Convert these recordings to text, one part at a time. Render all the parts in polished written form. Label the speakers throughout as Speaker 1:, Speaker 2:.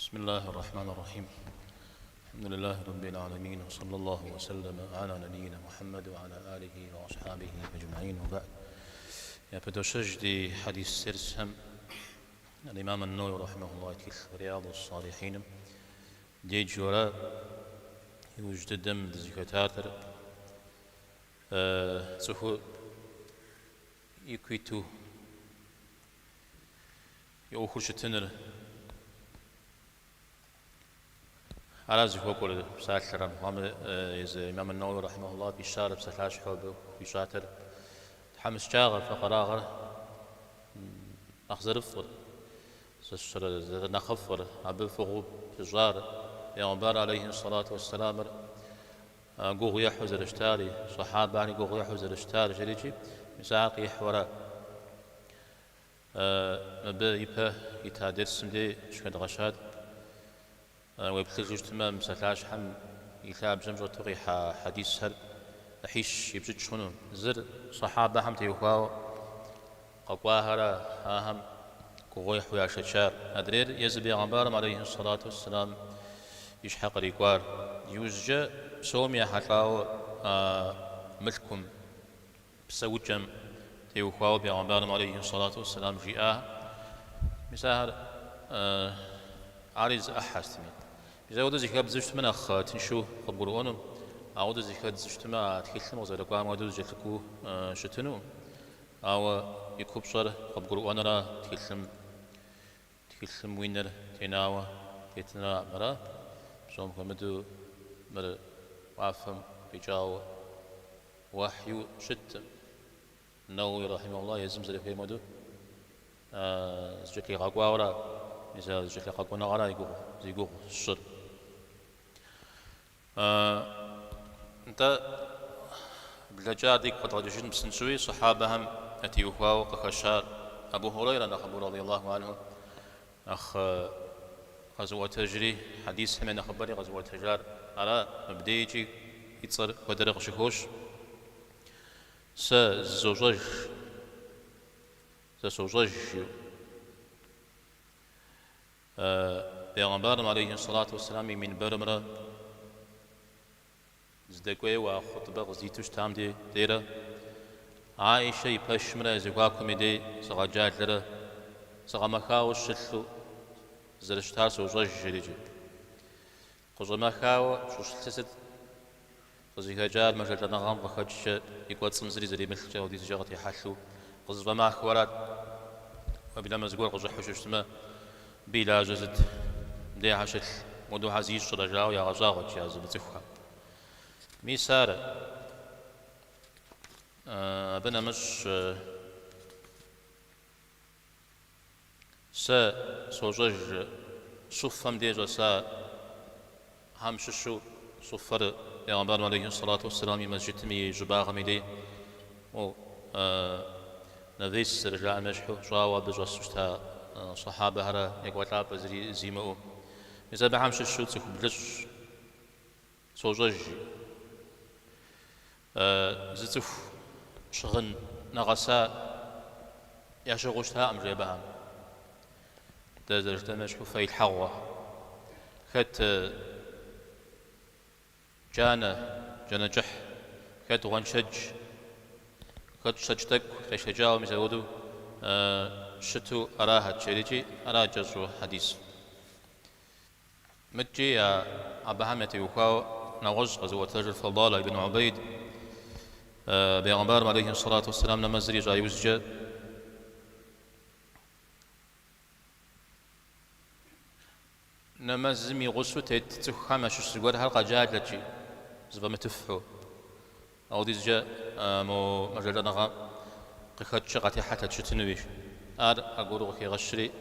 Speaker 1: بسم الله الرحمن الرحيم. الحمد لله رب العالمين، وصلى الله وسلم على نبينا محمد وعلى آله وأصحابه أجمعين، وبعد. يبدوشج دي حديث سرسهم الإمام النووي رحمه الله كيف رياض الصالحين دي جورا يوجد دم ذكرتاتر سهو يكويتو يوخش تنر على زي فوق ساتر محمد إمام النووي رحمه الله بيشار بسلاش حب بيشاتر حمس شاغر فقراغر أخزر فر سشر نخفر عبد فوق بجار يومبار عليه الصلاة والسلام قوغ يحوز الاشتاري صحابة يعني قوغ يحوز الاشتاري جريجي مساق يحورا مبيبه يتادر سمدي شكد غشاد ويبتلج اجتماع مسلاش حم يثاب زمجر تغي حديث هل أحيش يبجد شنو زر صحابة هم تيوخاو قواهرة هاهم كوغيح ويا شجار أدرير يزبي غنبارم عليه الصلاة والسلام يشحق ريكوار يوزجا سوميا حتلاو ملكم بسوجم تيوخاو بغنبارم عليه الصلاة والسلام جيئاه مساهر عارز أحستمي إذا ودز يكاب زشت من أخ تنشو خبرونم أود زيكاد زشتما تكلم وزير قام ودز جتكو شتنو أو يكوب صار خبرون را تكلم وينر تناوى تنا مرا شوم كمدو مر وافهم بيجاو وحي شت النووي رحمه الله يزم زي في مدو زجلي غاقوا ورا مثال زجلي غاقوا نغرا يقول الشر أنت بلجادك قد جشت مسنسوي صحابهم أتيوها وقخشار أبو هريرة نخبر رضي الله عنه أخ غزوة تجري حديث هم نخبري غزوة تجار على مبديجي يتصر ودرق شكوش سزوجج بيغمبار عليه الصلاة والسلام من برمرة زدقوي وخطبة غزيتوش تام دي ديرة عائشة يبشمرة زقاكم دي سغجات لرة سغمخاو الشلو زرشتار سوزوج جريجي قزمخاو شوشتسد قزيهجار مجال نغام وخدش يقوات سمزري زري مثل ودي زجاغتي حلو قزفما أخوارات وبلا مزقور قزح حشوشتما بلا جزد دي عشل ودو عزيز شرجاو يا غزاغت يا زبتفها ميسار بنا مش سوجج صفم ديجا همششو صفر پیامبر علیه الصلاة والسلام مسجد می جباغ میدی و نویس رجاء مشحو جاوا بجوسشتا صحابه هرا يقوتلا بزري زيمو مثل بحمششو تخبلش سوجج زتف شغن نغسا يشغشتها أم جيبها تزرجت مشحو في الحوة خت جانا جح خت غنشج خت شجتك خشجاو مزودو شتو أراها تشريجي أرا جزو حديث متجي أبهامتي وخاو نغز غزوة رجل فضالة بن عبيد بيغمبار عليه الصلاة والسلام نمزري جاي وزجا نمزمي غسو تتخمش سجود حلقة جاجلتي زبا متفحو أو دي زجا مو مجال نغا قخد شغتي حتى تشتنويش أقولو كي غشري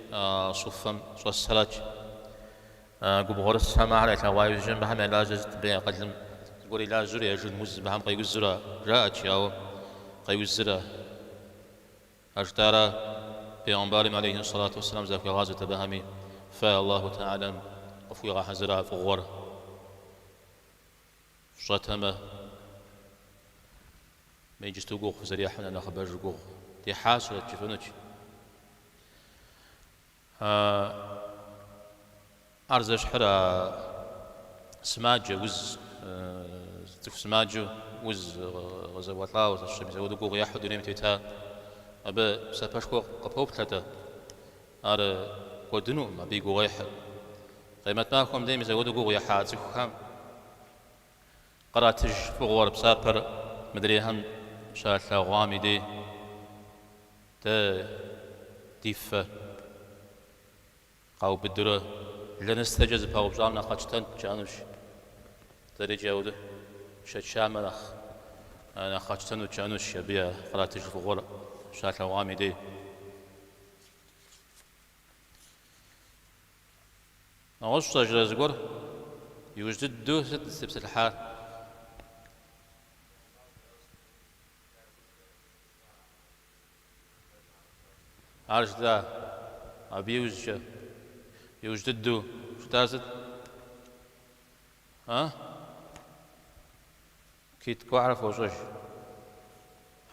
Speaker 1: صفم صوصلات قبغور السماع على توايو جنب هم لاجز بين قدم تقولي لا زري يجوز مز بهم قيو الزرا جاءت ياو قيو الزرا أجدارا بيغمبار عليه الصلاة والسلام زاكي غازة بهمي فالله تعالى وفي حزرا فغور شتمه ما يجي تقوق زريحنا نخبر جوق دي حاصلة تشوفونك أرزش حرا سماجة وز سماجة وز غزواتلا وزشمس ودو قوغ يحد دونيم تيتا أبا سابشكو قبوب تلتا أرى ودنو ما بيقو غيح قيمت ماكم ديم زودو قوغ يحاد زكوكام قراتج فغور بسابر مدريهم شاتلا غامي دي تا ديفة قاو بدرو لنستجز باو بجامنا قاچتن جانوش تري جاوده شامنخ أنا قاچتن وجانوش يبيا قراتج فغور شاتلا غامي دي أغش تجرز قر يوجد دو ست سبس الحال عارش ذا أبي يوجد دو شو تازد ها كيت كو عرف وجوش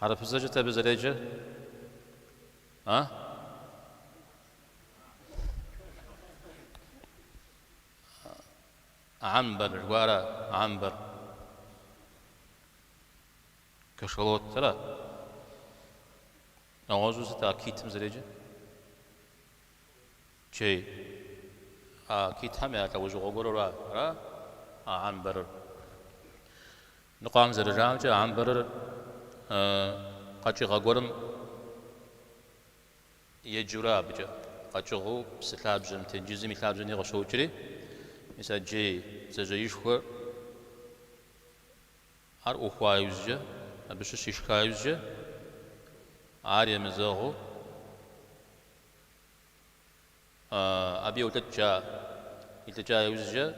Speaker 1: عرف الزجة تبزريجة ها عنبر ورا عنبر كشلوت ترى نوازو ستا كيت مزريجة شيء كيت هم يا كوجو غورو را عنبر نقام زرجام جا عنبر قاچي غورم يجورا بجا قاچو سلاب جم تنجزي مثلاب جني غشوجري مثل جي زجيش خو هر أخوایوزجه بشه شیشکایوزجه عاری مزاغو أبي يلتجا يوزجه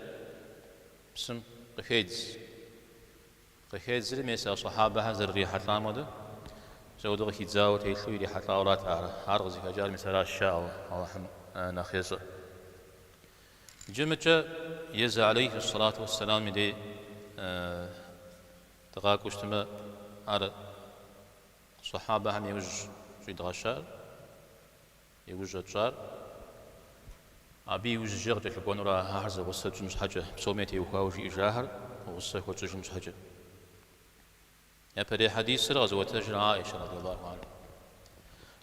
Speaker 1: بسم قخيدز لميسا صحابة هذا الريحة لامده زودو خيزاو تيلو ريحة لاورات عارغزي كجار مثل الشاو الله نخيصه جمعة يز عليه الصلاة والسلام دي تغاك وشتما على صحابة هم يوج في دغشار يوج جار أبي يوج جير تلقون را هارز وصل مش حاجة بسوميتي وخاوج إجاهر وصل وصل مش حاجة يا بري حديث رغز وتجر عائشة رضي الله عنها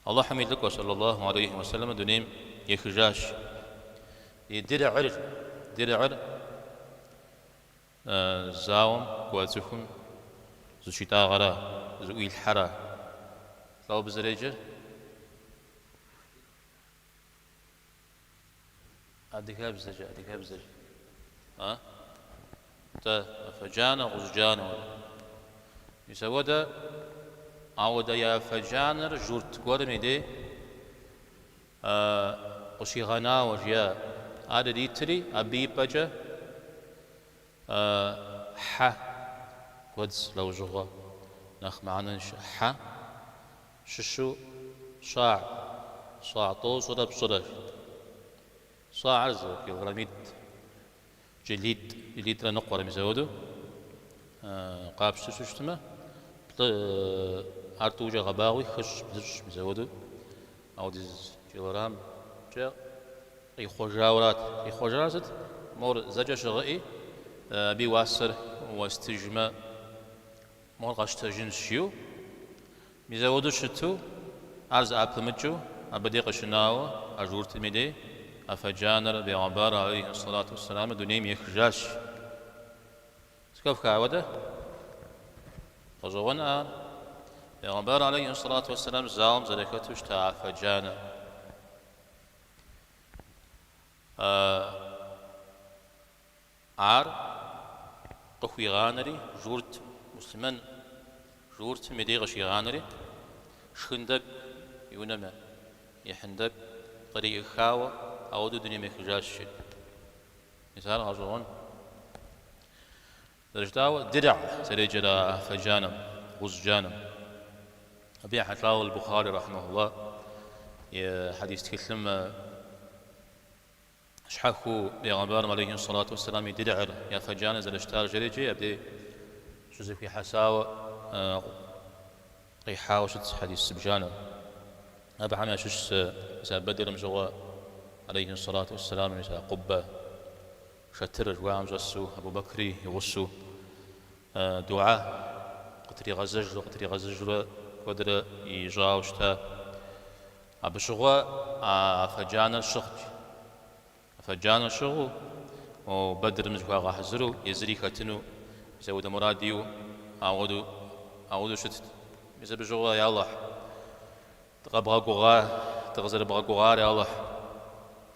Speaker 1: الله حميد لك وصلى الله عليه وسلم دنيم يخجاش درع زاوم قواتكم زو شتا غرا زو الحرا لو بزريجه اديك بزج ها تا فجانا غزجانا يسودا عودا يا فجانا جورت قرمي دي قشي غنا وجيا هذا ديتري أبي بجا ح قدس لو جغا نخ معنا ح ششو صاع طوس ولا بصدر صاع عرزة كيلغراميد جليد لنقور مزودو قاب ششو شتما أرتوجا غباوي خش بزرش مزودو أو ديز كيلغرام جا يخوجرات مور زجا شغئي بي واسر واستجمع مور قشت جنس شيو ميزودو شتو عرض أبلمجو أبدي قشناو أجورت ميدي أفجانر بيعبار عليه الصلاة والسلام دونيم يخجاش سكف كعودة قزوانا بيعبار عليه الصلاة والسلام زالم زلكتوش تا أفجانر عار قخوي غانري جورت مسلمان جورت مدي غشي غانري شخندق يونما يحندق طريق خاوة أو دو دنيا مخجاش مثال غزوان درجتاوة درع سريجرا فجانم غزجانم أبي حتلاو البخاري رحمه الله حديث تكلم شحخو بيغمبار عليه الصلاة والسلام يدعر يا فجانة زلشتار جريجي أبدي جزء في حساوة قيحاوة شد حديث سبجانة أبا حمي شش بدر مجوى عليه الصلاة والسلام مثل قبة شتر جوام جسو أبو بكري يغسو دعاء قتري غزجر قدر يجاوشتا أبشغوا فجانا الشغل وبدر مزقوا غحزرو يزري ختنو زود مراديو أعودو شت إذا بجوا يا الله تغبغا قغا تغزر بغا قغا يا الله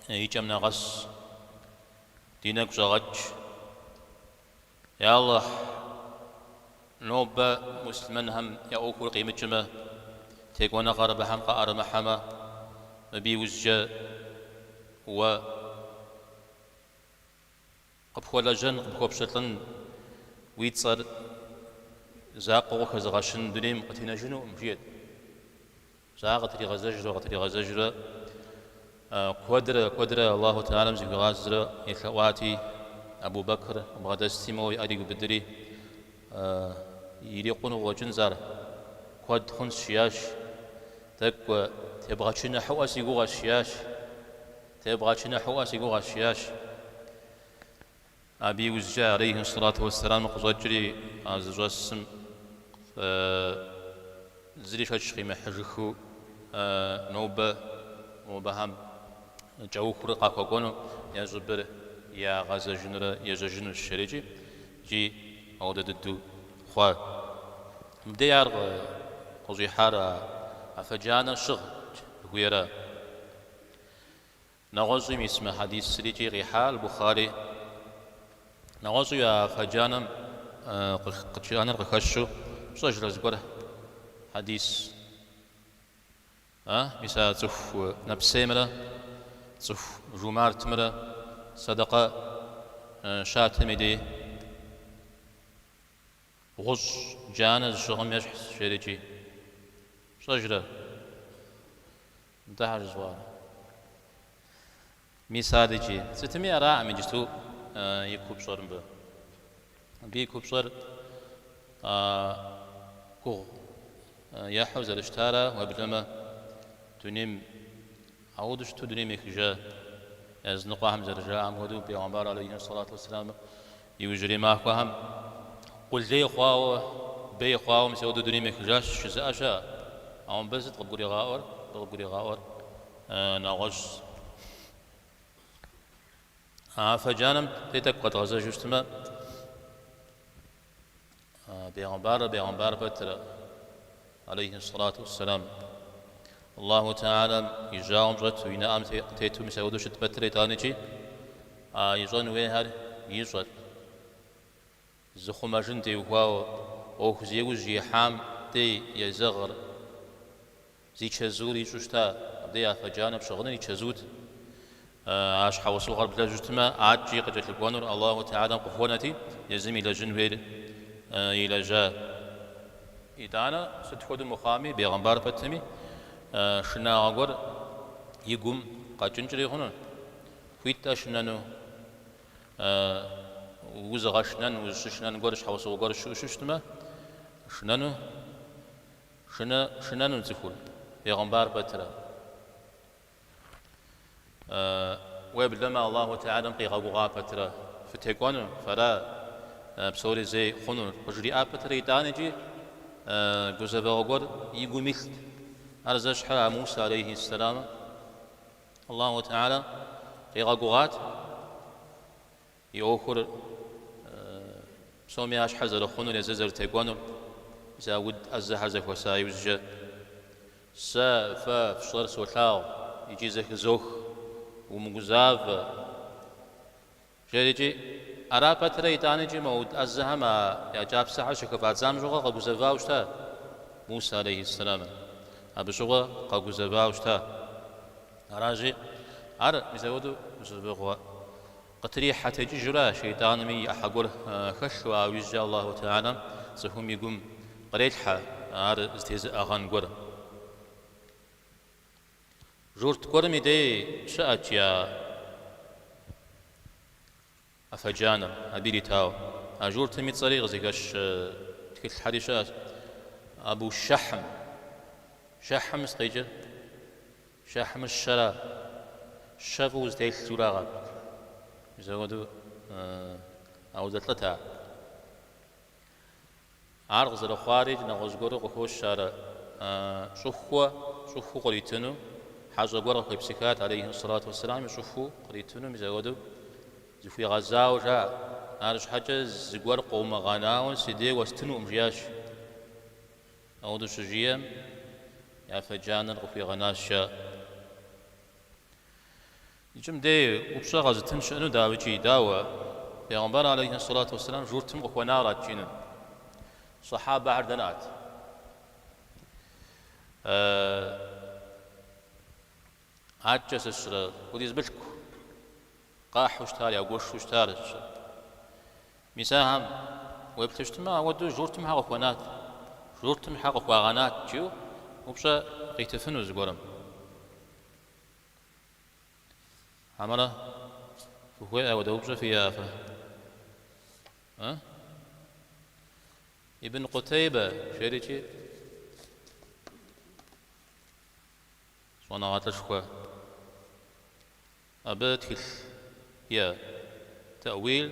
Speaker 1: يجمنا غس دينك زغج يا الله نوبة مسلمن هم يأوكل قيمة جمع تيقونا غرب هم قارة محمى مبي وزجا و قبخوا لجن قبخوا بشتلن ويتصر زاقو كزغاشن دنيم قتنا جنو مجيد زاقتري غزجر قدر الله تعالى مزيق غازر يتلواتي أبو بكر بغدستيمو أريق بدري يريقون وجنزار قد خنس شياش تقوى تبغى تشنا حواس يقوغ الشياش أبي وزجا عليه الصلاة والسلام قزجري عزواسم زريش هشخي محجخو نوبة وبهم جو خرقا كوكونو يا زبر يا غازا جنرا يا جنو الشريجي جي أود ددو خوا مديار قضي حارة أفجانا شغل غيرا نغزي اسم حديث سريجي ريحال البخاري نغزي أفجانا قتشانا رخشو صجر زقره حديث مثال تف نفسي مرة تف جمارت مرة صدقة شاتمي دي غز جانا الشغم يشحس شريجي صجرة انتهى جزوار مثال جي ستمي أراء من جستو يكوب صار مبا بيكوب صار كوغ يحوز الاشتارة وبلما تنم عودش تدنيم إخجاء از نقاهم زرجاء عم ودو بيغمبار عليه الصلاة والسلام يوجري معكوهم قل زي خواو مسيودو دنيم إخجاء شزاء شاء عم بزد قبوري غاور ناغش فجانم تيتك قد غزا جشتما بيغمبار بتر عليه الصلاة والسلام الله تعالى يجاوم جت وينام تيتو مسعودو شت بتري تانيجي يجون ويهر يجت زخو ماجن تي وهو او خزيو جي حام تي يزغر زي تشزوري شوشتا بدي فجانب شغلني تشزوت عاش حوصل غرب لجتما عاد جي قد القوانور الله تعالى قفونتي يزم الى جنوير الى جا إدانا ستخود المخامي بيغمبار بتمي شنا أقول يقوم قاتشنجري هنا فيتا شنانو وزغا شنان قرش حوصو قرش ششتما شنانو تفول بيغمبار بترا ويبلما الله تعالى قيغا بترا فتيقونو فرا بصوري زي خنون وجري بترا يتانجي جوزيف أقول يقوم مثل أرزش حلا موسى عليه السلام الله تعالى يغاقوغات يأخر سومي حزر خنو لززر تيقونو زاود الزحزك وسايوزجا سا فا فشر سوتاو يجي زك زوخ ومغزاف جريجي أرابة ريتانجي مود الزهما يا جاب ساعة شكفات زامجوغا قبوزفا وشتا موسى عليه السلام أبشوغا قبوزفا وشتا أراجي مزودو مزبغوا قتري حتى جرا شيطان مي أحقر خشوا ويجا الله تعالى سهم يقوم قريتها استهز أغان قر جورت قرمي دي شأت يا أفجانا أبيلي تاو أجور تميت صريغ زيكاش تكت الحريشات أبو شحم استيجر شحم الشرا شفوز تيل سوراغا زودو أو زلتها عرق زر خارج نغز قرق وخوش شارع شوفوا قريتنو حاجة قرق بسكات عليه الصلاة والسلام يشوفوا قريتنو مزودو زفي غزاو جاء عارش حاجة زقور قوم غناون سيدي واستنو مجياش أو دو شجيم يا فجانا وفي غناشا يجم دي وبشا غزتن شأنو داوجي داوا پیغمبر عليه الصلاة والسلام جورتم وخوانارات جينا صحابة عردنات عجز الشر وديز بلكو قاح وشتاري أو قوش وشتاري مساهم ويبتشتما ودو جورتم حق وخوانات جورتم حق وخوانات جو وبشا قيتفنو زقورم عمله فهو ودوبشا في آفة ابن قتيبة شريكي صنعات الشكوى أباتل يا تأويل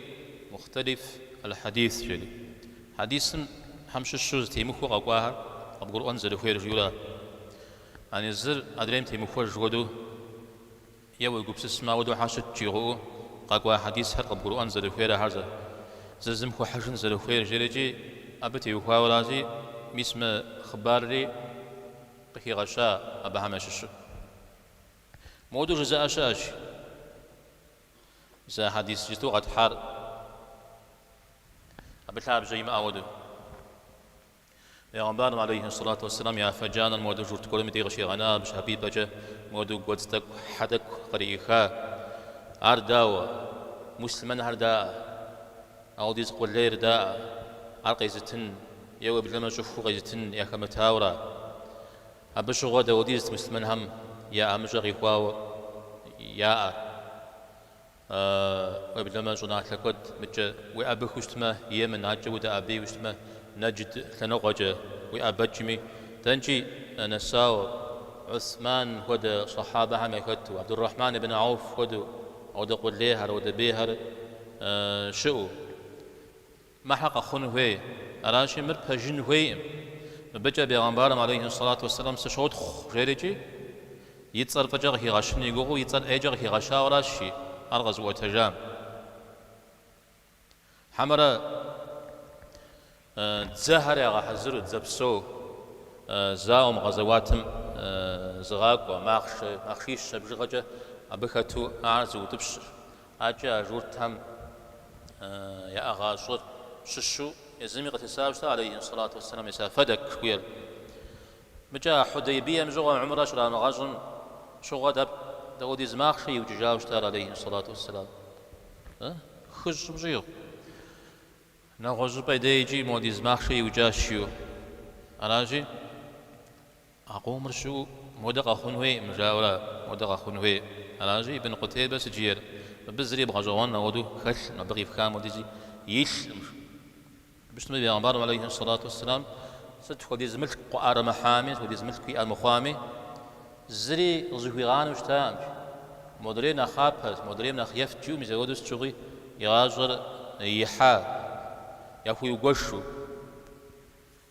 Speaker 1: مختلف الحديث شري حديث حمش الشوز تيمخو قواها أبقر أنزل خير جولا عن الزر أدريم تيمخو جودو يو يقبس اسمه ودو حاشد جيغو قاقوا حديث هر أبقر أنزل خير هرزا زلزم خو حشن زل خير جريجي أبتي وخاولازي مسم خباري بخي غشاء أبا همش الشو مودو جزاء شاش إذا حديث جتو قد حار أبتلاب جيم أودو پیغمبر عليه الصلاة والسلام يا فجان المودو جورت كل مدي غشي غنا بش حبيب بجا مودو قدستك حدك قريخا أرداوا مسلمان هردا أو ديز قلير دا عرقيزتن يو بلما شوفو قيزتن يا كمتاورا أبشو غدا وديز مسلمان هم يا أمجغي خواو يا وبلما جناح لكود متجا وأبخ وشتما يمن عجا ودا أبي وشتما نجد ثنوغجا وأبجمي تنجي نساو عثمان ود صحابة هم يكتو عبد الرحمن بن عوف ود ود قليهر ود بيهر شؤو ما حق خون هوي أراشي مر بجن هوي بجا بيغمبارم عليه الصلاة والسلام سشود خيرجي يتصر فجر هي غشن يقولوا يتصر أجر هي غشا وراشي أرغز وتجام حمرا زهر يا حزر زبسو زاوم غزواتم زغاق وماخشيش بجغجة أبكتو أعز وتبشر أجا جورتهم يا أغاشر ششو يزمي قتسابشتا عليه الصلاة والسلام يسافدك ويل مجا حديبية مجوغا عمره شرا مغاجن شو غدب دودي زماخشي وججاوشتا عليه الصلاة والسلام خج بجيو نغوز بيديجي مودي زماخشي وجاشيو أراجي أقوم رشو مودق أخنوي مجاورا مودق أخنوي أراجي ابن قتيبة سجير بزري بغجوان نودو خش نبغي فكام وديجي يش بشتمي بيغمبارم عليه الصلاة والسلام ست ودي زملك قعار محامي ودي زملك في المخامي زري زهيغان وشتام مدرين أخابت مدرين أخيفت جو مزودوس شغي يغاجر يحا يفو يقشو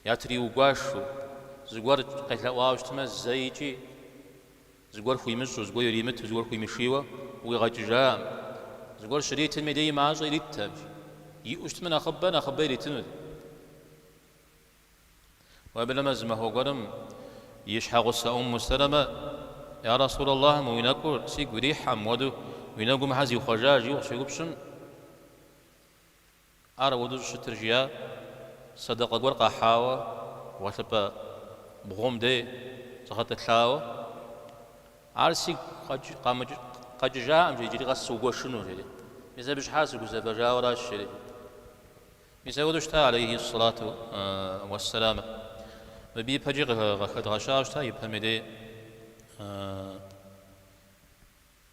Speaker 1: ياتري وقاشو زغور قتلا واوشتما زيجي زغور خوي مشو زغور يريمت زغور خوي مشيوه ويغجام زغور شريت المدي ماجي ريتام يوشتمنا خبنا خبيري تمد وبلما زما هو قرم يشحق أم سلمة يا رسول الله مو ينقر سيق ريحة مودو وينقو محازي وخجاج يوحشي قبشن أرى ودو شترجيا صدق ورقة حاوة وشبا بغوم دي صخت تلاوة عرسي قد جاء أم جيجي غسو قوشنو جيدي ميزا بش حاسق وزا بجاء وراش جيدي ميزا ودوشتا عليه الصلاة والسلام ببي بجيغ غخد غشاشتا يبهمدي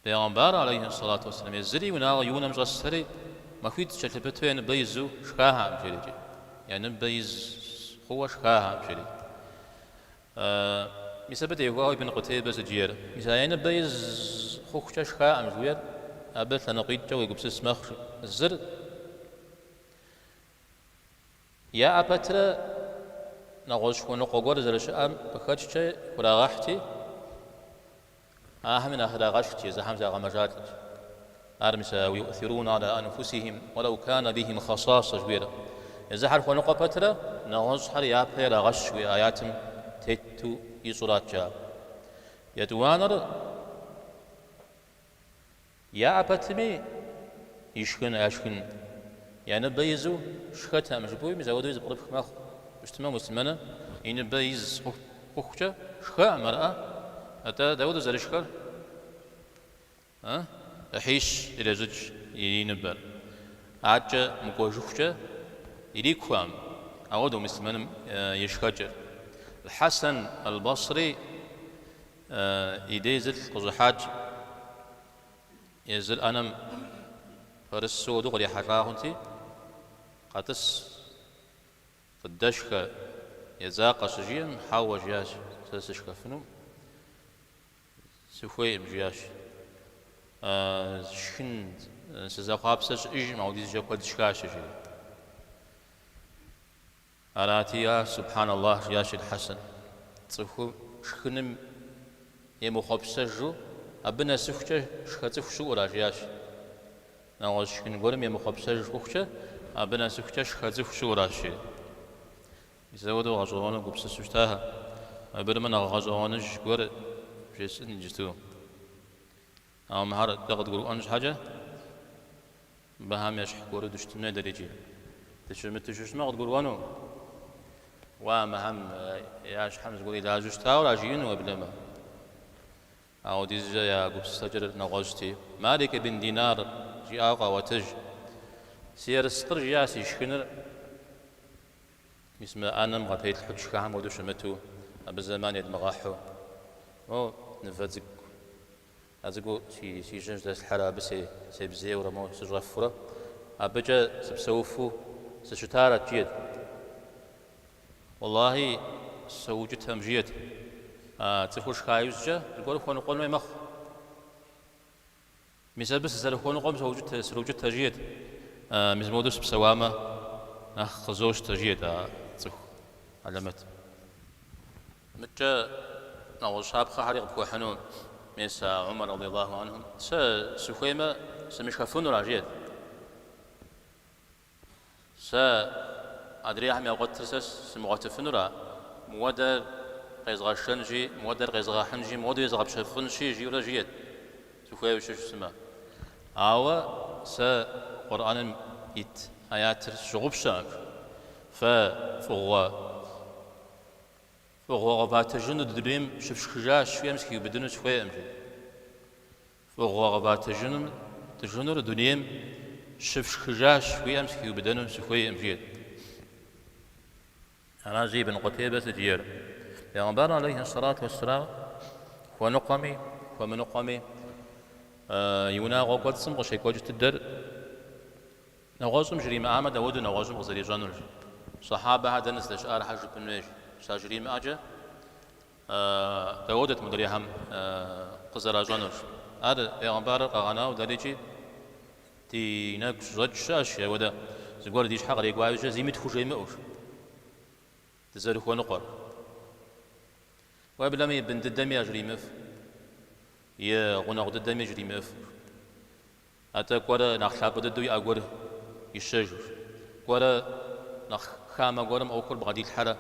Speaker 1: بيغمبار عليه الصلاة والسلام يزري وناغ يونم جسري ما كنت شلبتو يعني بيزو شكاها مجري يعني بيز هو شكاها مجري مثل بدي هو ابن قتيبة زجير مثل يعني بيز خوش شكاها مجري أبث نقيد جو يقبس مخ الزر يا أبتر نغوش ونقوغور زرش أم بخدش وراغحتي من أخذ غشتي زحم زاغ مجات أرمسا ويؤثرون على أنفسهم ولو كان بهم خصاصة جبيرة إذا حرف ونقو بتر نغوش حر يا بير غش وآياتم تيتو يصورات جا يدوانر يا أبتمي يشكن أشكن يعني بيزو شختها مجبوي مزودو يزبط في مخ اجتماع مسلمنا إن بيز خخجة شخاء مرأة أتا داود زرشكر أحيش إلى زوج ينبر عجة مقوجوخجة يريكوام أودو مسلمنا يشخجر الحسن البصري يديزل قزحاج يزل أنم فرسو دغري حراهنتي قاتس فدشك يزاق سجين حاوى جياش سسشك فنو سوفي مجياش شن سزاقاب سج إجمع وديز جاكو دشكاش جي أراتيا سبحان الله جياش الحسن تصفو شخنم يمو خبسجو أبنا سفجة شخصف شو ولا جياش ناوش شكن قرم يمو خبسجو شخصة أبنا سفجة شخصف شو ولا شيء يزودوا غزوانه قبس سوشتاها أبرمنا غزوانه جور جسن جتو أو مهار تقد قرو أنج حاجة بهم يشحكور دشتنا درجي تشوش ما قد قروانو ومهم ياش حمز قولي لا جشتا ولا جين وبلما أو ديزجا يا قبس سجر نغوشتي مالك بن دينار جي آقا وتج سير السطر جياسي شكنر اسمه أنا مغطيت الحج شكاهم ودوش متو أبزمان يد مغاحو أو نفذك أزقو سي جنج داس الحالة بسي سيبزي ورمو سجغفرة أبجا سبسوفو سشتارة جيد والله سوجتها مجيد تفوش خايوز جا يقول فون قول ما يمخ مثال بس سلفون قوم سوجتها جيد مزمودوس بسوامة خزوش تجيد تخ علمت متى نو شاب خارق بكو حنون ميسا عمر رضي الله عنهم سخيمة سمشخفون راجيد أدري أحمي أقول ترسس سمغتفن را مودر قيزغا شنجي مودر قيزغا حنجي مودر يزغب شفنشي جي ولا جيد سخيمة شو اسمه أو قرآن إت آيات شغب شام فغوا باتجن دريم شفشخجاش فيمس كي بدون شوية أمجد فغوا باتجن تجنر دريم شفشخجاش فيمس كي بدون شوية أمجد أنا زي بن قتيبة تجير پیغمبر عليه الصلاة والسلام ونقمي ومنقمي يونا غوقتسم غشيك وجت الدر نغازم جريم أحمد أود نغازم غزري جانر صحابة هذا نزل شعار حج بن نيج ساجريم أجا داودت مدريهم قزر جانر هذا پیغمبر قانا ودريجي تي نك زج شاش يا ودا زغور ديش حق ريق وايش زيمت خوشي مأوش تزارخ ونقر وابلامي بن الدم يا جريمف يا غنا غد الدم جريمف أتا قرا نخلاب بدو يأقور يشجر قرا نخ خام قرم أوكل بغدي الحرة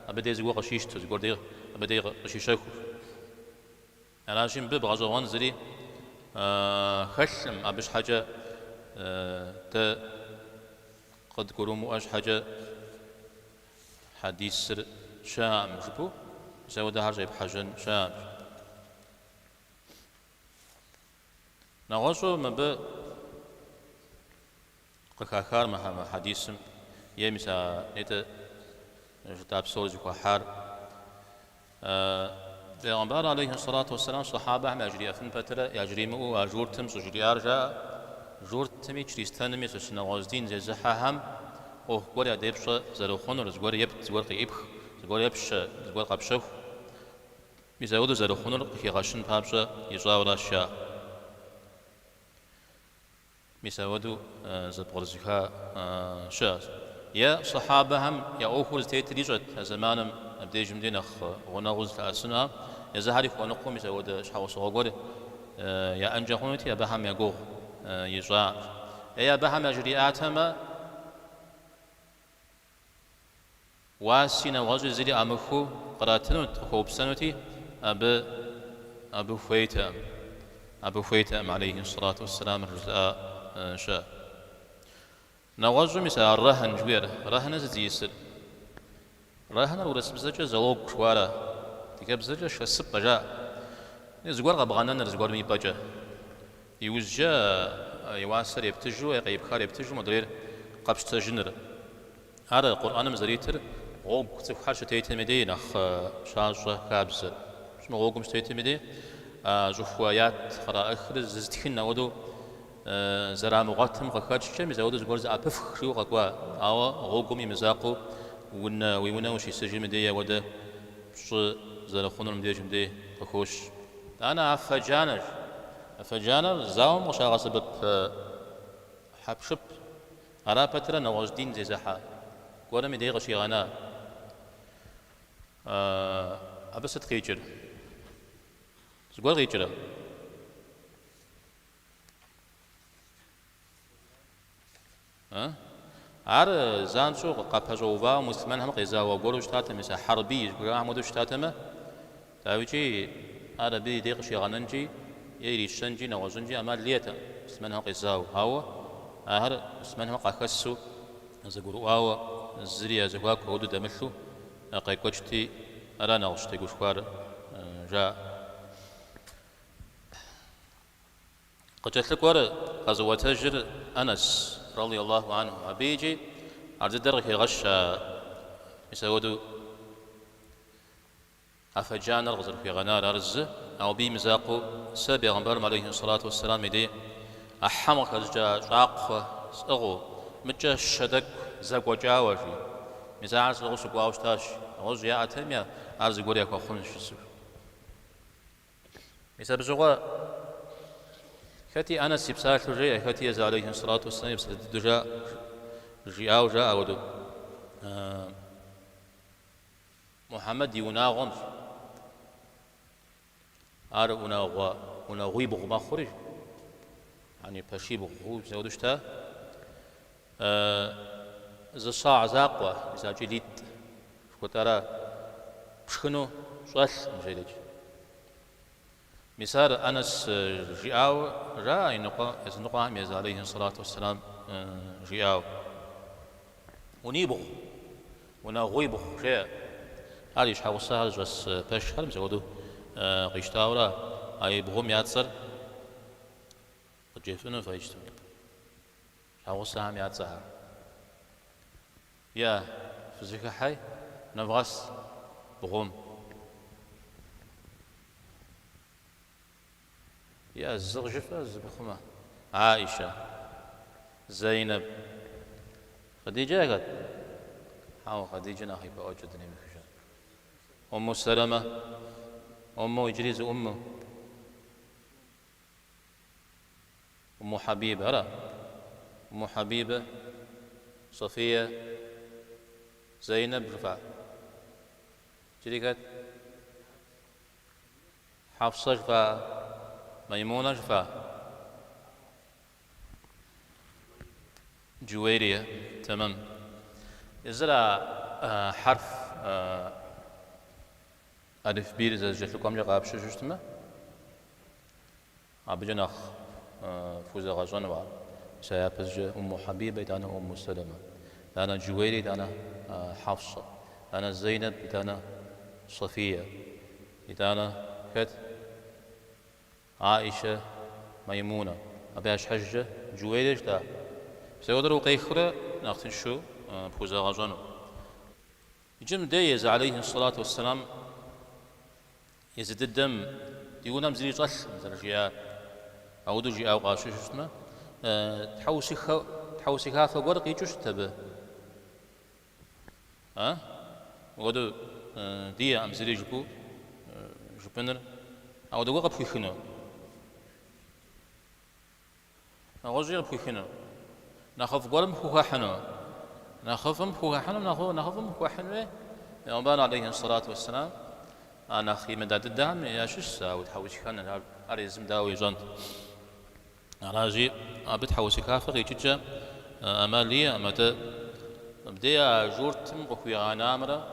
Speaker 1: أبدي زغوا قشيش تزغور دي أبدي قشيشة أنا شيم ببغزوان زري خشم أبش حاجة تا قد كرومو أش حاجة حديث سر شام جبو زود حاجة بحاجة شام نغوصو من ب قكاكار مها حديثم يمسا نيت جتاب سوز وحار پیغمبر عليه الصلاة والسلام صحابة مجري أفن فترة يجري مو أجورتم سجري أرجع جورتمي كريستان مي سنغوزدين زي زحاهم أو قرية ديبش زروخون ولا زقور يبت زقور قيبخ زقور يبش زقور قبشوف ميزاودو زروخون في غشن بابش يجاور الشاء مساودو زبغرزها شاز يا صحابة هم يا أوفوز تيتريجت زمانم أبدي جمدين أخ ونغوز الأسنة يا زهري خونقوم مساود شحاو صغور يا أنجحونتي يا بهم يقوغ يجاع يا بهم أجرياتهم واسين وجه زري أمخو قراتن خوب سنتي أبو فيتم عليه الصلاة والسلام الرزاء شاء نواجه مثال رهن جوير رهن زيسر رهن ورس بزجة زلوق شوارا تيجي بزجة شسب بجا نزغور غبغانا نزغور مي بجا يوزجا يواسر يبتجو يقيب خار يبتجو مدرير قبش تجنر هذا القرآن مزريتر غوب تفحش تيتمدي نخ شاجة كابز شنو غوب تيتمدي جفويات خرا أخر زتخن ودو زرا مغتم غكاتش كم زودو زغورز أبفخ شو غكوا أو غوكم يمزاقو ويونا وشي سجل مدية وده شو زرا خونر مدية جمدي غكوش أنا أفجانر زاوم وشاغ سبب حبشب أرا بترا نواجدين زي زحا قولا مدية غشي غنا أبسط خيجر زغور غيجر عار زانشو قابجوفا مسلمان هم قيزا وقولوا شتاته مثل حربي يقولوا عمودو شتاته ما تاويجي عربي ديق شي غننجي يري شنجي نوازنجي أما ليتا مسلمان هم قيزاو هاو مسلمان هم قاكسو زغوروا هاو الزريا زغوا كودو دمشو قايكوشتي أرا نغشتي قشوار جاء قتلت ور غزوة هجر أنس رضي الله عنه أبيجي عرض الدرغ غش يسودو أفجان الغزر في غنار أرز أو بي مزاقو سابي غنبرم عليه الصلاة والسلام مدي أحمق أزجا شاق سأغو مجا شدك زاق وجاوشي مزاع سأغو سقواوشتاش أغوز يا أتميا أرز قوليك وخونش السر مزا بزغوا كتي أنا سبسال الرجاء كتي يزال عليه الصلاة والسلام يبسل الدجاء جاء وجاء ودو محمد يناغم وناغوي بغما خرج يعني بشي بغو زودشتا زصاع زاقوة إذا جليت شكوتارا بشخنو شوال مجيلج مثال أنس جاء رأي نقا ميز عليه الصلاة والسلام جاء ونيبغ ونغويبغ شيء هذه شحال وصل جس باش هل مزودو قيشتاورا أي بغم ياتسر جيفنو فايشتو شحال وصل هم ياتسها يا فزيك حي نفغس بغم يا الزغجفة زبخمة عائشة زينب خديجة قد حاو خديجة ناخي بأوجدني مخشان أم سلمة أم إجريز أم حبيبة أرى أم حبيبة صفية زينب رفع جريكت حفصة رفع ميمونة شفا جويرية تمام إذا حرف ألف بير إذا جت لكم جواب شو جشتمه أبجناخ فوز غزوان سيابز أم حبيبة أنا أم سلمة أنا جويري أنا حفصة أنا زينب أنا صفية أنا كت عائشة ميمونة أبيش حجة جويريش دا سيودرو قيخرة ناختن شو بوزا غزانو يجم دايز عليه الصلاة والسلام يزيد الدم يقول نمزلي طش مثل جياء أو دو جياء وقاشو شو اسمه تحوسي خافة ورق يجوش تبه وقدو ديا أمزلي جبو جبنر أو دو وقف يخنو نغوزي بخوخنو نخف قرم بخوخنو نخفم بخوخنو نخفم بخوخنو يوم عليه الصلاة والسلام أنا أخي مداد الدعم يا شسا وتحوش كان أريزم داوي جنت راجي بتحوش كافر يجي أمالية أمد بدي جورتم بخوي غنامرة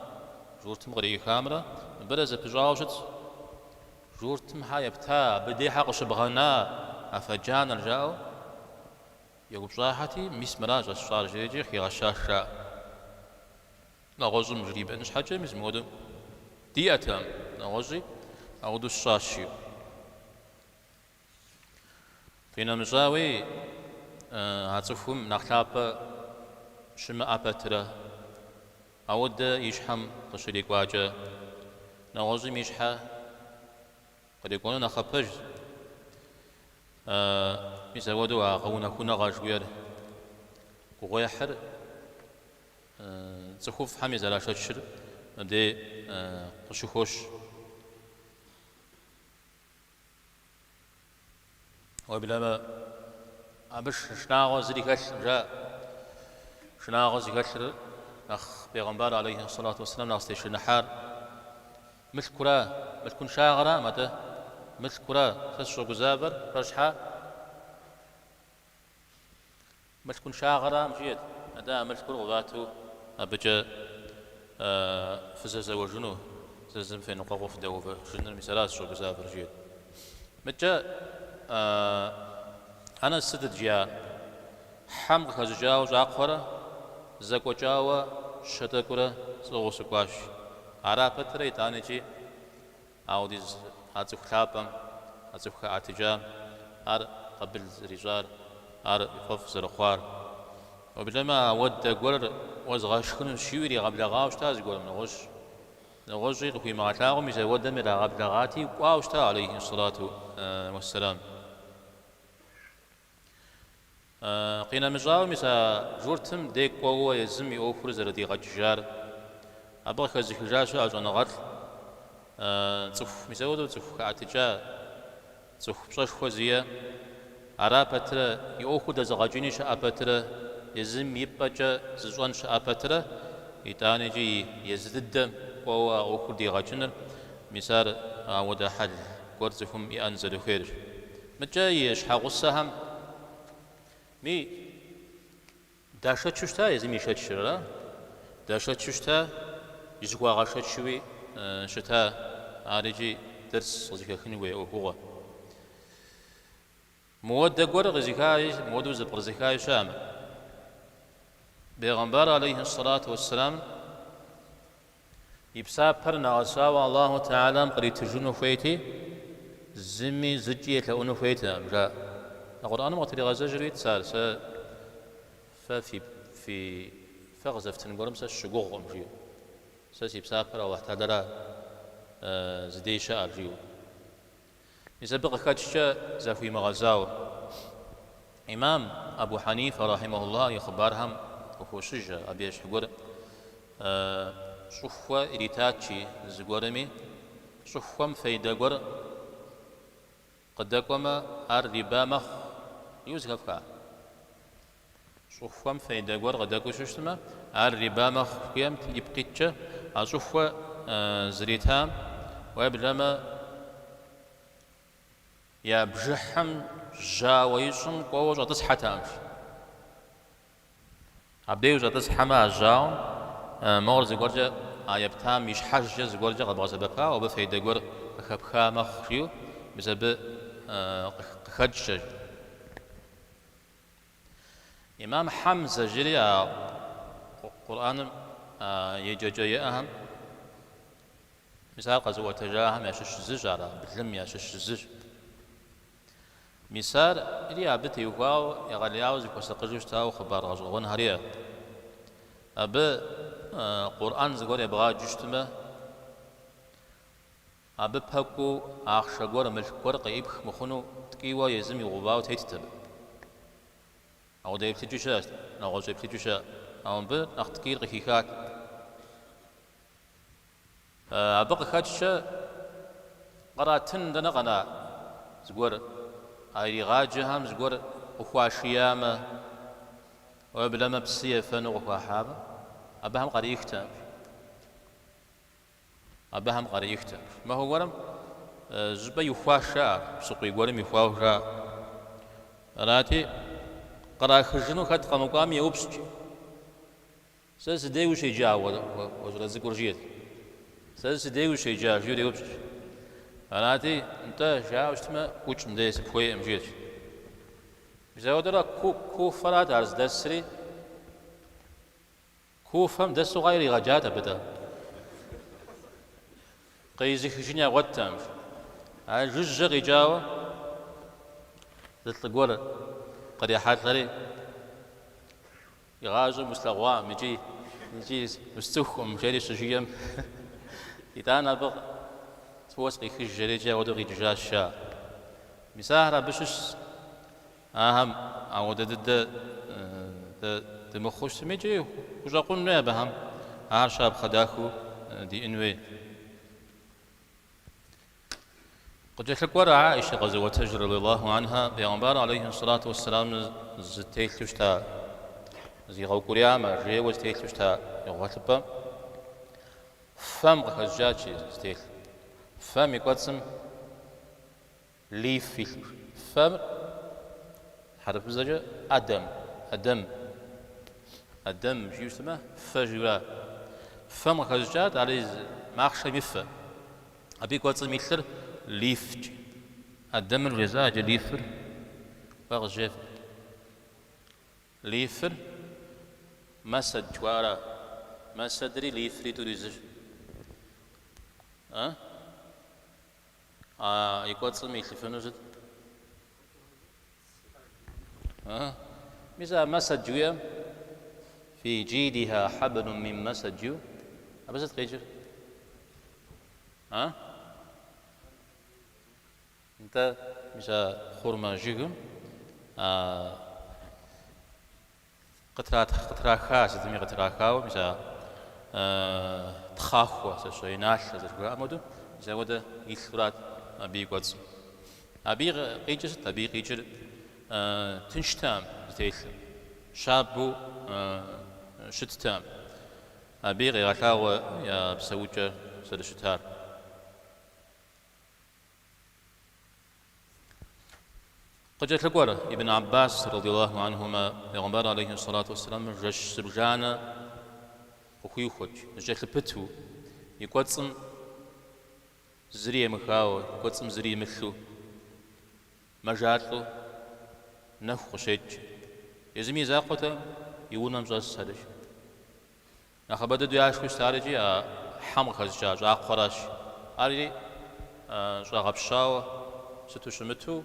Speaker 1: جورتم غري خامرة برز بجاوشت جورتم هاي بتا بدي حقش بغنا أفجان الجاو يقول بصراحتي مس مراج الصار جيجي خي غشاشة لا غزو مجريب إنش حاجة مس مودو دي أتام لا غزي أودو الشاشي فينا مزاوي هاتفهم نخلاب شما أبتره أود يشحم تشريك واجه نغزي ميشحه قد يكون نخبج ميزودو أغونا كنا غاجوير وغيحر تخوف حميز على شجر دي قشوخوش وبلا ما أبش شناغو زري كشر جاء شناغو زري كشر أخ بيغمبار عليه الصلاة والسلام ناستيش النحار مثل كرة مثل كن شاغرة متى مثل كرة تسشو جزابر رشحة مثل كن شاغرة مجيد هذا مثل كرة وذاته أبجا فزز وجنوه ززم في نقاق في دوفة جن المثالات شو جزابر جيد متى أنا السدد جاء حمق خزجاوز أقفرة زكو جاوا شتكرة سوغس قاش عرفت ريت أنا جي أوديز هاتف خابم هاتف خاتجام أر قبل رجال أر يخف زرخوار وبلما ود قر وزغاشكن شيوري قبل غاوش تاز قول من غش يقوي ما تلاقوا ميزا ود من قبل غاتي واوش تا عليه الصلاة والسلام قينا مجاو مسا جورتم ديك قوة يزمي أوفر زردي غجار أبغى خزي خجاشو أجون غطل تف مساودو تف كاتجا تف بشاش خوزية عرابتر يأخذ زغاجينيش أبتر يزم يبجا زجوانش أبتر يتانجي يزدد قوة أوخر دي غاجنر مسار ودا حل قرزهم يأنزل خير مجايش حاغصهم مي داشت شوشتا يزمي شت شرا داشت شوشتا يزقوا غاشت شوي شتا عارجي درس صديق خنوي أو هو مود قور غزيكاي مود زبر زكاي شام بيغمبر عليه الصلاة والسلام يبسا برنا غساوى الله تعالى قريت جنو فيتي زمي زجية لأنو فيتي أمجا القرآن مغتري غزاجريت سال في فغزف تنقرم سشقوغ أمجيو ساسي بسافر أو احتدر زدي شاء الجيو يسبق كاتشا زافي مغزاو إمام أبو حنيفة رحمه الله يخبرهم وخوشجة أبيش حقور شوفوا إريتاتشي زقورمي شوفوا مفيدة قور قدكما الربا مخ يوزغفكا شوفوا مفيدة قور قدكو شوشتما الربا مخ قيام يبقيتش أشوفوا زريتام ويبلما يا بجحم جاويشم قوة جاتس حتامش عبديو جاتس حما جاو مور زغورجا يبتام مش حاجة زغورجا قد بغز بقى وبفيدة قور خبخا مخشيو بسبب خدش إمام حمزة جري القرآن يجي أهم مثال قزوة تجاهم يشش زجرة بلم يشش زج مثال إلي عبدتي يقاو يغلياو زيكو سقجوش تاو خبار غزوة هريا أب قرآن زغور يبغى جشتمه أب بحكو أخشغور ملكور قيب مخونو تكيوا يزمي غباو تيتتب أو ده يبتدي شاست أو غزو يبتدي شا أو ب أختكير قيكات أبقى خدشة قراتن دنا قنا زغور أي غاجهم زغور وخواشيامة وبلما بسية فنو وخواحابة أبهم قريختم أبهم قريختم ما هو ورم زبا يخواشا سقي ورم يخواشا راتي قرا خرجنو خد قمقام يوبسج ساس ديو شي جا وزرزق ورجيت ساس ديو شي جا جو يوبسج راتي انت جا وشتما وش مديس بخوي مجيت بزودرا كو فرات عرض دسري كو فهم دسو غيري غجات بدا قيزي خشنيا غتام جوج غجاوة تطلقوا قريحات غري يغازو مستغوا مجي مستوخم مجالي سجيم إتانا بغ توسقي خش جريجا ودغي جاشا مساهرة بشش أهم أو د مخوش سميجي وجا قلنا بهم عارشاب خداخو دي إنوي قد جاءت ورا عائشة غزوة رضي الله عنها بيغمبار عليه الصلاة والسلام زتيت لشتا زي غو كورياما جي وزتيت لشتا يغواتبا فم غزجاتي زتيت فم يقدسم ليف فيل فم حرف زجا أدم جيو سما فجرا فم غزجات على ماخش مفا أبي قدسم مثل ليفج الدم الرزاج ليفر وغجف ليفر مسد جوارا مسدري ليفري تريزج يقول صمي لفنوزد مثلا مسد جويا في جيدها حبل من مسد جو أبزت قيجر انت مشا خورما جيغم قطرات خاص تمي قطرات خاو مشا تخاخوا سوي ناش زرغا امودو مشا ودا يثرات ابي قوز ابي قيجس ابي قيجر تنشتام زيت شابو شتتام ابي غاخاو يا بسوجه سدشتار قد جاءت لقورة ابن عباس رضي الله عنهما بيغمبر عليه الصلاة والسلام رجش سرجانا وخوي خوج جاءت لبتو يقوتصم زريه مخاو يقوتصم زريه مثلو مجاتلو نفخ شيج يزمي زاقوتا يونا مجاز سالج نخبت دياش خوش تارجي حمق خزجاج اقراش اري غبشاو ستو شمتو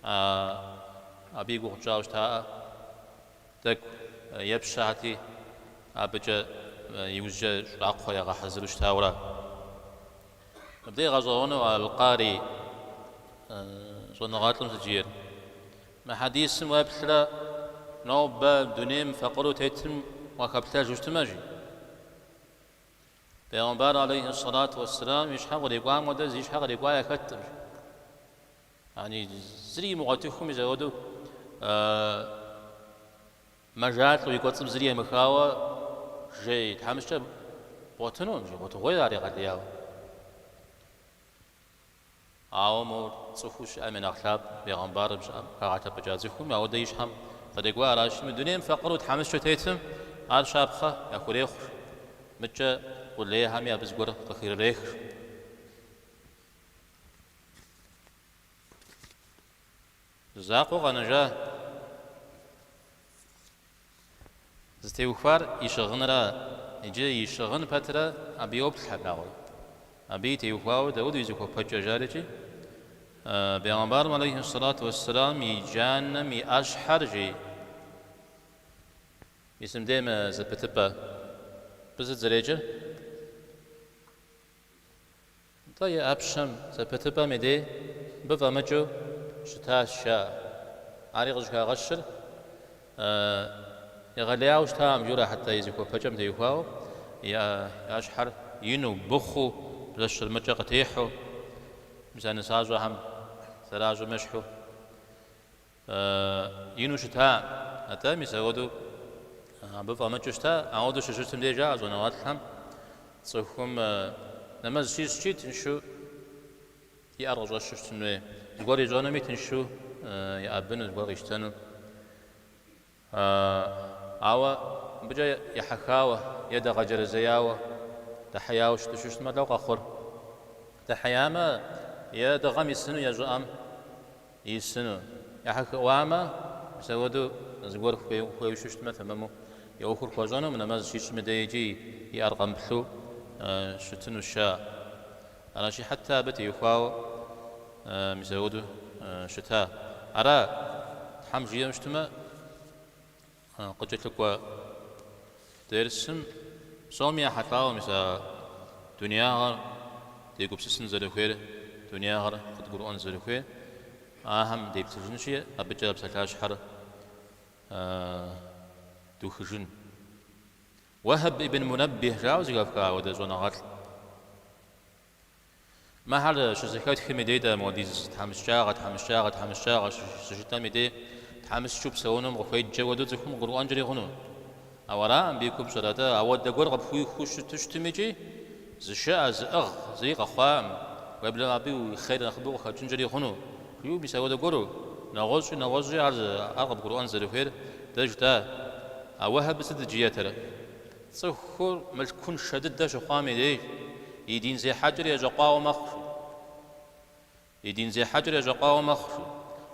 Speaker 1: أبي قو جاوش تا تك يبشاتي أبجا يوجد أقوى يغا حزروش تاورا بدي غزونا القاري صنغاتلم سجير ما حديث وابتلا نوب دونيم فقرو تيتم وكبتلا جوجتماجي بيغمبار عليه الصلاة والسلام يشحق ريقوان ودز يشحق ريقوان يكتم يعني زري مغاتيخهم يزودوا مجات لو يقصم زري مخاوة جي تحمشة بوتنون جي بوتغوي داري قد ياو عوامو تصفوش أمن أخلاب بيغمبار قاعدة بجازيخهم يعود يشحم فدقوا أراشي من دونهم فقروا تحمشة تيتم عاد شابخة يأخو ريخ متجا وليه هم يابزقور تخير ريخ زاقو غنجا زتيوخار يشغن را يجي يشغن باترا أبي أوبت حباو أبي تيوخاو داود يزوخو باتجا جارجي بيغمبار عليه الصلاة والسلام يجان مي أشحر جي اسم ديما زبتبا بزت زريجة طيب أبشم زبتبا مدي بفامجو شتا شا عارق جها غشر يغلياو شتا مجورا حتى يزيكو بجم تيوخاو يا أشحر ينو بخو بلشر مجا قتيحو مثلا ساجو هم سراجو مشحو ينو شتاء أتا مسودو بفهم جشتا عودو شجرتم ديجا زونا واتلهم صيفهم نماز شيت نشو يأرجع شجرتم زغوري زونا ميتنشو يأبنو زغوري يشتنو عوا بجا يحكاوة يدا غجر زياوة تحياوش تشوش ما لو آخر تحياما يدا غم يسنو يجام يسنو يحك وعما سودو زغور خوي شوش ما ثممو يأخر خوجانو من نماز شيش مديجي يأرقم بلو شتنو الشاء أنا شي حتى بتي يخاو مسودو شتاء أرى حمجي يمشتما قلت لك درسم صومي حتى مسا دنيا غر تيجو بسسن زلخير دنيا غر قد قرآن زلخير أهم ديب تجنشي أبجا بسكاش حر دوخجن وهب ابن منبه جاوز غفكا ودزون غر ما هذا شو زكاة خميدة موديز تحمس شاغة سجتا ميدي تحمس شوب سونم غفيد جودو زكم قرآن جري غنو أورا بيكم شرادا أود دقور غب خوي خوش تشتميجي زشاء زأغ زيق أخوام وقبل ما بيو خير نخبو خاتون جري غنو خيو بيساو دقورو نغوز عرض أغب قرآن زرفير دجتا أوها بسد جياتر صخور ملكون شدد داش خامي دي يدين زي حجر يجقاو مخشو يدين زي حجر يجقاو مخشو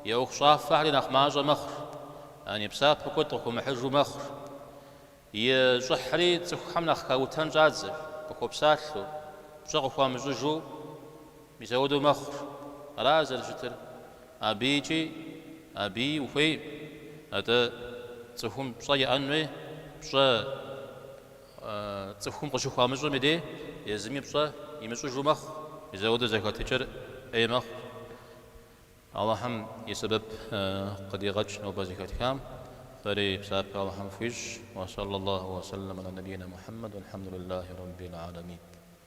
Speaker 1: يوخ صاف فعل نخماجة مخشو يعني بساب بكتركو محجو مخشو يجحري تخمنا خاوتان جازف بكو بساتلو بشغو خوام جوجو بيسودو مخشو رازل جتر أبي وفي هذا تخم بصي أنوي بصا تخم قشو خوام جو مدي يزمي بصا يمشو جو مخ يزودو زكاة تجر أي مخ الله هم يسبب قد يغج نوبة زكاة كام فري بسبب الله هم فيش وصلى الله وسلم على نبينا محمد والحمد لله رب العالمين.